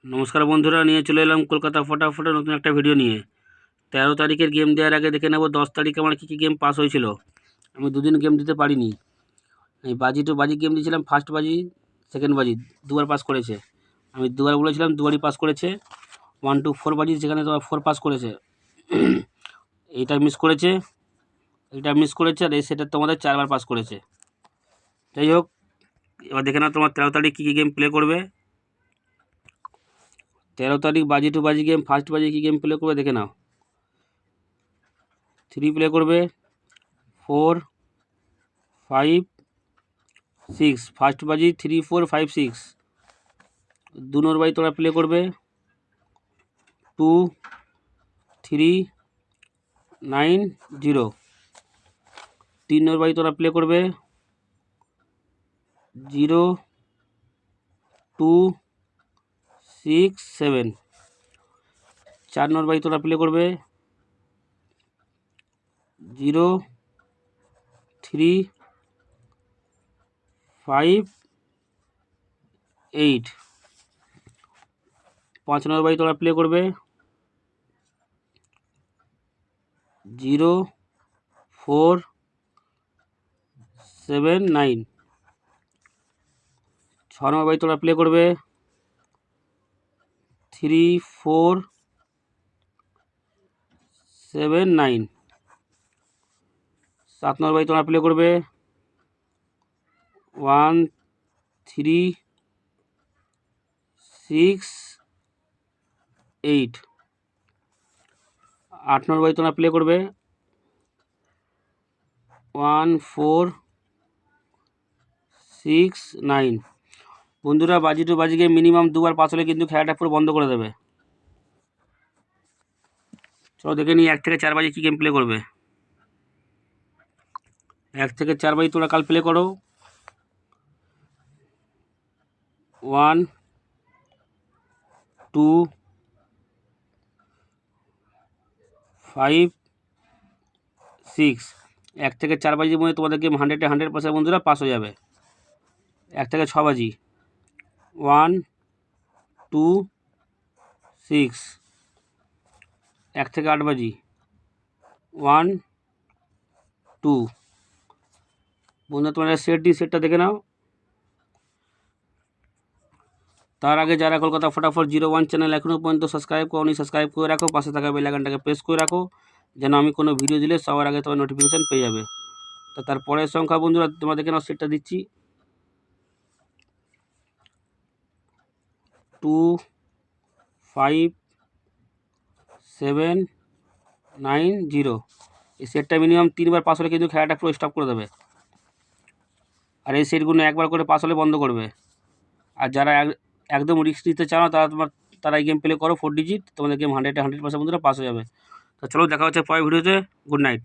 নমস্কার বন্ধুরা, নিয়ে চলে এলাম কলকাতা ফটাফটের নতুন একটা ভিডিও নিয়ে। 13 তারিখের গেম দেওয়ার আগে দেখে নেব 10 তারিখে আমার কী কী গেম পাস হয়েছিল। আমি দুদিন গেম দিতে পারিনি। আমি বাজি গেম দিয়েছিলাম, ফার্স্ট বাজি সেকেন্ড বাজি দুবার পাস করেছে। আমি দুবার বলেছিলাম, দুবারই পাস করেছে। 1 to 4 বাজি যেখানে তোমার 4 পাস করেছে। এইটা মিস করেছে, এইটা মিস করেছে, আর এই সেটা তোমাদের 4বার পাস করেছে। যাই হোক, এবার দেখে নাও তোমার 13 তারিখ কী কী গেম প্লে করবে। 13 তারিখ বাজি টু বাজি গেম, ফার্স্ট বাজি কী গেম প্লে করবে দেখে নাও। 3 প্লে করবে, 4, 5, 6, ফার্স্ট বাজি 3, 4, 5, 6। 2 নম্বর বাজি তোমরা প্লে করবে 2, 3, 9, 0। 3 নম্বর বাজি তোমরা প্লে করবে 0, 2, 6, 7। 4 নম্বর বাজি তোমরা প্লে করবে 0, 3, 5, 8। 5 নম্বর বাজি তোমরা প্লে করবে 0, 4, 7, 9। 6 নম্বর বাজি তোমরা প্লে করবে 3, 4, 7, 9। 7 নম্বর বাজি তোমরা প্লে করবে 1, 3, 6, 8। 8 নম্বর বাজি তোমরা প্লে করবে 1, 4, 6, 9। বন্ধুরা, বাজি টু বাজিকে মিনিমাম দুবার পাস হলে কিন্তু খেলাটা পুরো বন্ধ করে দেবে। চলো দেখে নিই 1 থেকে 4 বাজি কী গেম প্লে করবে। 1 থেকে 4 বাজি তোমরা কাল প্লে করো 1, 2, 5, 6। 1 থেকে 4 বাজির মধ্যে তোমাদের গেম 100% বন্ধুরা পাস হয়ে যাবে। 1 থেকে 6 বাজি 1, 2, 6। 1 থেকে 8 বাজি 1, 2। বন্ধুরা, তোমরা সেটটা দেখে নাও। তার আগে যারা কলকাতা ফটাফট 01 চ্যানেল এখনও পর্যন্ত সাবস্ক্রাইব করোনি, সাবস্ক্রাইব করে রাখো, পাশে থাকা বেল আইকনটাকে প্রেস করে রাখো, যেন আমি কোনো ভিডিও দিলে সবার আগে তোমার নোটিফিকেশান পেয়ে যাবে। তো তার পরের সংখ্যা বন্ধুরা তোমরা দেখে নাও, সেটটা দিচ্ছি 2, 5, 7, 9, 0। এই সেটটা মিনিমাম 3বার পাস হলে কিন্তু খেলাটা পুরো স্টপ করে দেবে। আর এই সেটগুলো একবার করে পাস হলে বন্ধ করবে। আর যারা একদম রিস্ক নিতে চাও না, তারা এই গেম প্লে করো 4 ডিজিট, তোমাদের গেম 100% বন্ধুরা পাস হয়ে যাবে। তো চলো, দেখা হচ্ছে পরের ভিডিওতে। Good night.